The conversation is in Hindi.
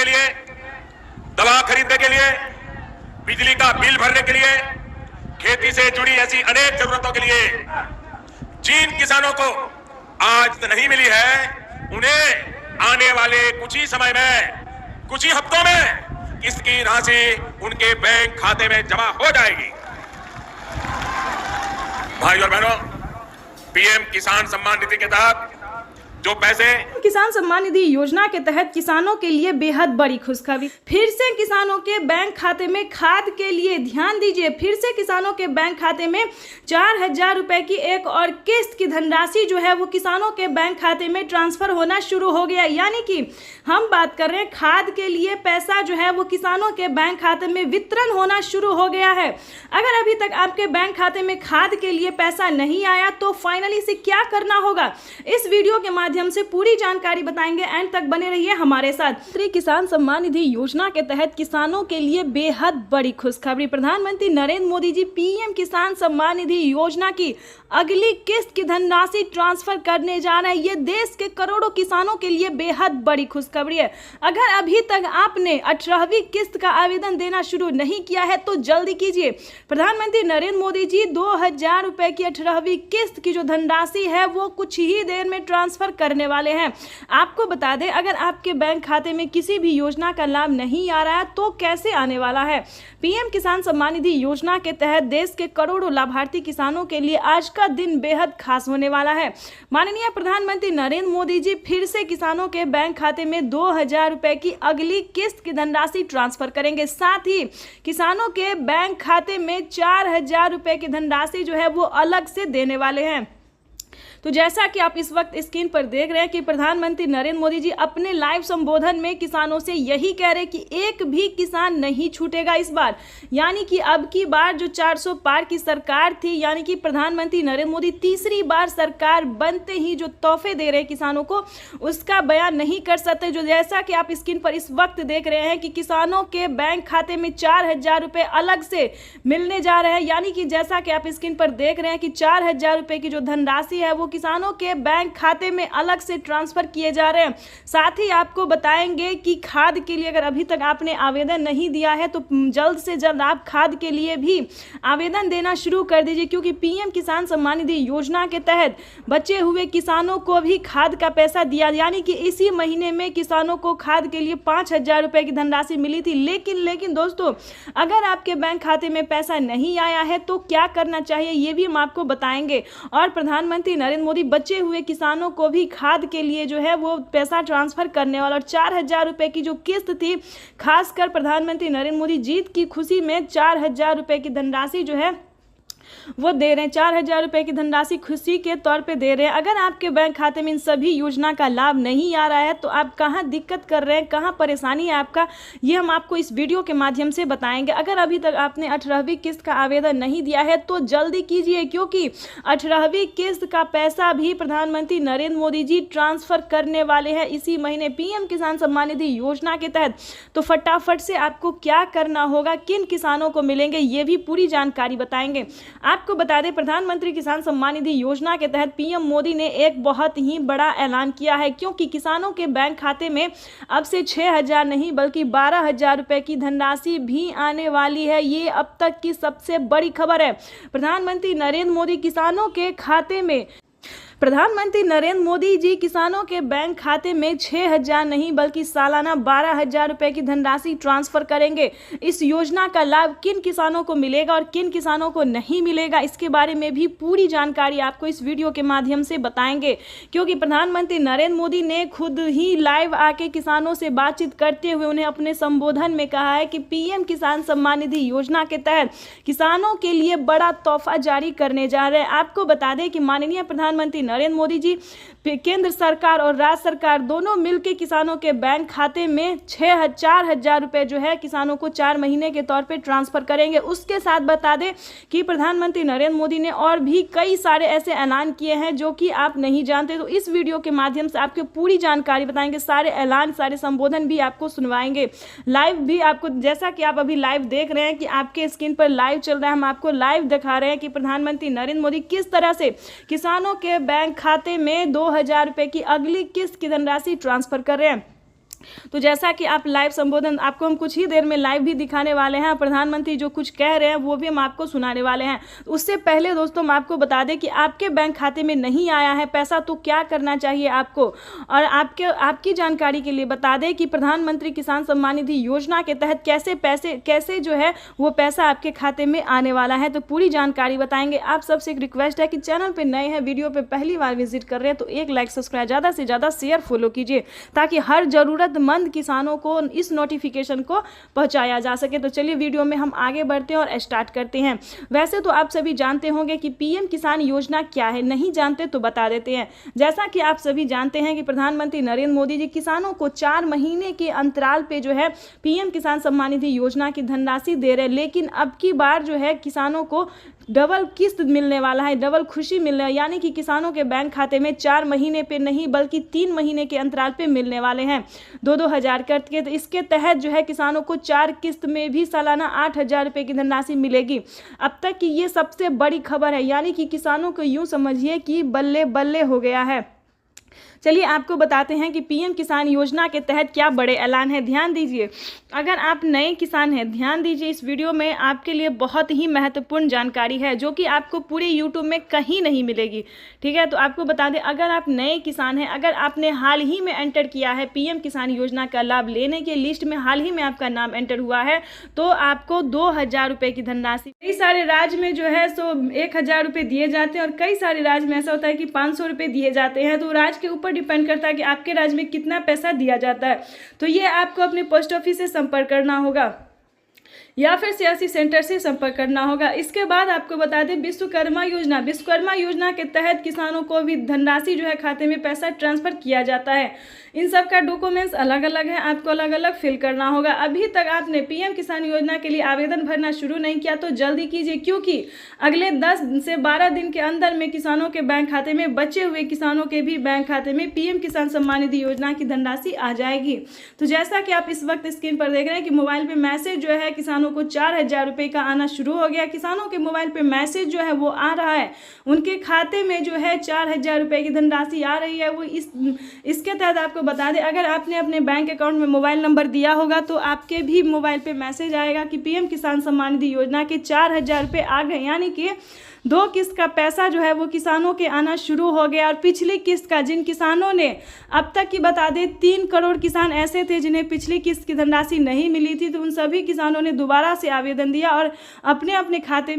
लिए, दवा खरीदने के लिए, बिजली का बिल भरने के लिए, खेती से जुड़ी ऐसी अनेक जरूरतों के लिए जिन किसानों को आज तो नहीं मिली है, उन्हें आने वाले कुछ ही समय में, कुछ ही हफ्तों में इसकी राशि उनके बैंक खाते में जमा हो जाएगी। भाई और बहनों, पीएम किसान सम्मान निधि के तहत जो पैसे किसान सम्मान निधि योजना के तहत किसानों के लिए बेहद बड़ी खुशखबरी। फिर से किसानों के बैंक खाते में खाद के लिए ध्यान दीजिए। फिर से किसानों के बैंक खाते में 4,000 रुपए की एक और किस्त की धनराशि जो है वो किसानों के बैंक खाते में ट्रांसफर होना शुरू हो गया। यानी कि हम बात कर रहे हैं खाद के लिए पैसा जो है वो किसानों के बैंक खाते में वितरण होना शुरू हो गया है। अगर अभी तक आपके बैंक खाते में खाद के लिए पैसा नहीं आया तो फाइनली से क्या करना होगा, इस वीडियो के माध्यम से पूरी जानकारी बताएंगे। एंड तक बने रहिए हमारे साथ। प्रधानमंत्री किसान सम्मान निधि योजना के तहत किसानों के लिए बेहद बड़ी खुशखबरी। प्रधानमंत्री नरेंद्र मोदी जी पीएम किसान सम्मान निधि योजना की अगली किस्त की धनराशि ट्रांसफर करने जा रहे हैं। ये देश के करोड़ों किसानों के लिए बेहद बड़ी खुशखबरी है। अगर अभी तक आपने 18वीं किस्त का आवेदन देना शुरू नहीं किया है तो जल्दी कीजिए। प्रधानमंत्री नरेंद्र मोदी जी 2,000 रुपए की 18वीं किस्त की जो धनराशि है वो कुछ ही देर में ट्रांसफर करने वाले हैं। आपको बता दें, अगर आपके बैंक खाते में किसी भी योजना का लाभ नहीं आ रहा है तो कैसे आने वाला है। पीएम किसान सम्मान निधि योजना के तहत देश के करोड़ों लाभार्थी किसानों के लिए आज का दिन बेहद खास होने वाला है। माननीय प्रधानमंत्री नरेंद्र मोदी जी फिर से किसानों के बैंक खाते में 2,000 रुपए की अगली किस्त की धनराशि ट्रांसफर करेंगे। साथ ही किसानों के बैंक खाते में 4,000 रुपए की धनराशि जो है वो अलग से देने वाले हैं। तो जैसा कि आप इस वक्त स्क्रीन पर देख रहे हैं कि प्रधानमंत्री नरेंद्र मोदी जी अपने लाइव संबोधन में किसानों से यही कह रहे हैं कि एक भी किसान नहीं छूटेगा इस बार। यानी कि अब की बार जो 400 पार की सरकार थी, यानी कि प्रधानमंत्री नरेंद्र मोदी तीसरी बार सरकार बनते ही जो तोहफे दे रहे हैं किसानों को, उसका बयान नहीं कर सकते। जो जैसा कि आप स्क्रीन पर इस वक्त देख रहे हैं कि किसानों के बैंक खाते में 4,000 रुपए अलग से मिलने जा रहे हैं। यानी कि जैसा कि आप स्क्रीन पर देख रहे हैं कि 4,000 रुपए की जो धनराशि है वो किसानों के बैंक खाते में अलग से ट्रांसफर किए जा रहे हैं। साथ ही आपको बताएंगे कि खाद के लिए अगर अभी तक आपने आवेदन नहीं दिया है तो जल्द से जल्द आप खाद के लिए भी आवेदन देना शुरू कर दीजिए, क्योंकि पीएम किसान सम्मान निधि योजना के तहत बचे हुए किसानों को भी खाद का पैसा दिया। यानी कि इसी महीने में किसानों को खाद के लिए 5,000 रुपए की धनराशि मिली थी। लेकिन दोस्तों, अगर आपके बैंक खाते में पैसा नहीं आया है तो क्या करना चाहिए ये भी हम आपको बताएंगे। और प्रधानमंत्री नरेंद्र मोदी बचे हुए किसानों को भी खाद के लिए जो है वो पैसा ट्रांसफर करने वाला। और 4,000 रुपए की जो किस्त थी, खासकर प्रधानमंत्री नरेंद्र मोदी जीत की खुशी में 4,000 रुपए की धनराशि जो है वो दे रहे हैं। 4,000 रुपए की धनराशि खुशी के तौर पे दे रहे हैं। अगर आपके बैंक खाते में इन सभी योजना का लाभ नहीं आ रहा है तो आप कहाँ दिक्कत कर रहे हैं, कहाँ परेशानी है आपका, ये हम आपको इस वीडियो के माध्यम से बताएंगे। अगर अभी तक आपने 18वीं किस्त का आवेदन नहीं दिया है तो जल्दी कीजिए, क्योंकि 18वीं किस्त का पैसा भी प्रधानमंत्री नरेंद्र मोदी जी ट्रांसफर करने वाले हैं इसी महीने पीएम किसान सम्मान निधि योजना के तहत। तो फटाफट से आपको क्या करना होगा, किन किसानों को मिलेंगे, ये भी पूरी जानकारी बताएंगे। आपको बता दें, प्रधानमंत्री किसान सम्मान निधि योजना के तहत पीएम मोदी ने एक बहुत ही बड़ा ऐलान किया है, क्योंकि किसानों के बैंक खाते में अब से 6,000 नहीं बल्कि 12,000 रुपए की धनराशि भी आने वाली है। ये अब तक की सबसे बड़ी खबर है। प्रधानमंत्री नरेंद्र मोदी जी किसानों के बैंक खाते में 6,000 नहीं बल्कि सालाना 12,000 रुपए की धनराशि ट्रांसफर करेंगे। इस योजना का लाभ किन किसानों को मिलेगा और किन किसानों को नहीं मिलेगा, इसके बारे में भी पूरी जानकारी आपको इस वीडियो के माध्यम से बताएंगे, क्योंकि प्रधानमंत्री नरेंद्र मोदी ने खुद ही लाइव आके किसानों से बातचीत करते हुए उन्हें अपने संबोधन में कहा है कि पीएम किसान सम्मान निधि योजना के तहत किसानों के लिए बड़ा तोहफा जारी करने जा रहे हैं। आपको बता दें कि माननीय प्रधानमंत्री नरेंद्र मोदी जी केंद्र सरकार और राज्य सरकार दोनों मिलकर किसानों के बैंक खाते में 4,000 रुपए जो है किसानों को 4 महीने के तौर पे ट्रांसफर करेंगे। उसके साथ बता दें कि प्रधानमंत्री नरेंद्र मोदी ने और भी कई सारे ऐसे ऐलान किए हैं जो कि आप नहीं जानते। तो इस वीडियो के माध्यम से आपको पूरी जानकारी बताएंगे, सारे ऐलान, सारे संबोधन भी आपको सुनवाएंगे। लाइव भी आपको, जैसा कि आप अभी लाइव देख रहे हैं कि आपके स्क्रीन पर लाइव चल रहा है, हम आपको लाइव दिखा रहे हैं कि प्रधानमंत्री नरेंद्र मोदी किस तरह से किसानों के बैंक खाते में 2,000 रुपए की अगली किस्त की धनराशि ट्रांसफर कर रहे हैं। तो जैसा कि आप लाइव संबोधन आपको हम कुछ ही देर में लाइव भी दिखाने वाले हैं, प्रधानमंत्री जो कुछ कह रहे हैं वो भी हम आपको सुनाने वाले हैं। उससे पहले दोस्तों हम आपको बता दें कि आपके बैंक खाते में नहीं आया है पैसा तो क्या करना चाहिए आपको, और आपकी जानकारी के लिए बता दें कि प्रधानमंत्री किसान सम्मान निधि योजना के तहत कैसे जो है वो पैसा आपके खाते में आने वाला है, तो पूरी जानकारी बताएंगे। आप सबसे एक रिक्वेस्ट है कि चैनल पर नए हैं, वीडियो पर पहली बार विजिट कर रहे हैं तो एक लाइक सब्सक्राइब, ज़्यादा से ज़्यादा शेयर फॉलो कीजिए ताकि हर जरूरतमंद किसानों को इस नोटिफिकेशन को पहुंचाया जा सके। तो चलिए वीडियो में हम आगे बढ़ते हैं और स्टार्ट करते हैं। वैसे तो आप सभी जानते होंगे कि पीएम किसान योजना क्या है, नहीं जानते तो बता देते हैं। जैसा कि आप सभी जानते हैं कि प्रधानमंत्री नरेंद्र मोदी जी किसानों को 4 महीने के अंतराल पे जो है पीएम किसान सम्मान निधि योजना की धनराशि दे रहे हैं, लेकिन अब की बार जो है किसानों को डबल किस्त मिलने वाला है, डबल खुशी मिलने, यानी कि किसानों के बैंक खाते में 4 महीने पे नहीं बल्कि 3 महीने के अंतराल पे मिलने वाले हैं 2-2 हज़ार करके। तो इसके तहत जो है किसानों को 4 किस्त में भी सालाना 8,000 रुपये की धनराशि मिलेगी। अब तक की ये सबसे बड़ी खबर है, यानी कि किसानों को यूँ समझिए कि बल्ले बल्ले हो गया है। चलिए आपको बताते हैं कि पीएम किसान योजना के तहत क्या बड़े ऐलान है, ध्यान दीजिए। अगर आप नए किसान हैं ध्यान दीजिए, इस वीडियो में आपके लिए बहुत ही महत्वपूर्ण जानकारी है जो कि आपको पूरे यूट्यूब में कहीं नहीं मिलेगी, ठीक है। तो आपको बता दें, अगर आप नए किसान हैं, अगर आपने हाल ही में एंटर किया है पीएम किसान योजना का लाभ लेने के लिस्ट में, हाल ही में आपका नाम एंटर हुआ है, तो आपको 2,000 रुपये की धनराशि, कई सारे राज्य में जो है सो 1,000 रुपये दिए जाते हैं और कई सारे राज्य में ऐसा होता है कि 500 रुपये दिए जाते हैं। तो राज्य के ऊपर डिपेंड करता है कि आपके राज्य में कितना पैसा दिया जाता है। तो ये आपको अपने पोस्ट ऑफिस से संपर्क करना होगा या फिर सीएससी सेंटर से संपर्क करना होगा। इसके बाद आपको बता दें विश्वकर्मा योजना के तहत किसानों को भी धनराशि जो है खाते में पैसा ट्रांसफर किया जाता है। इन सब का डॉक्यूमेंट्स अलग अलग है, आपको अलग अलग फिल करना होगा। अभी तक आपने पीएम किसान योजना के लिए आवेदन भरना शुरू नहीं किया तो जल्दी कीजिए, क्योंकि अगले 10 से 12 दिन के अंदर में किसानों के बैंक खाते में, बचे हुए किसानों के भी बैंक खाते में पीएम किसान सम्मान निधि योजना की धनराशि आ जाएगी। तो जैसा कि आप इस वक्त स्क्रीन पर देख रहे हैं कि मोबाइल पे मैसेज जो है किसानों को 4,000 रुपये का आना शुरू हो गया। किसानों के मोबाइल पे मैसेज जो है वो आ रहा है, उनके खाते में जो है 4,000 रुपये की धनराशि आ रही है। वो इसके तहत आपको बता दें, अगर आपने अपने बैंक अकाउंट में मोबाइल नंबर दिया होगा तो आपके भी मोबाइल पे मैसेज आएगा कि पीएम किसान सम्मान निधि योजना के 4,000 रुपये आ गए, यानी कि 2 किस्त का पैसा जो है वो किसानों के आना शुरू हो गया। और पिछली किस्त का, जिन किसानों ने अब तक की बता दें 3 करोड़ किसान ऐसे थे जिन्हें पिछली किस्त की धनराशि नहीं मिली थी, तो उन सभी किसानों ने दोबारा से आवेदन दिया और अपने अपने खाते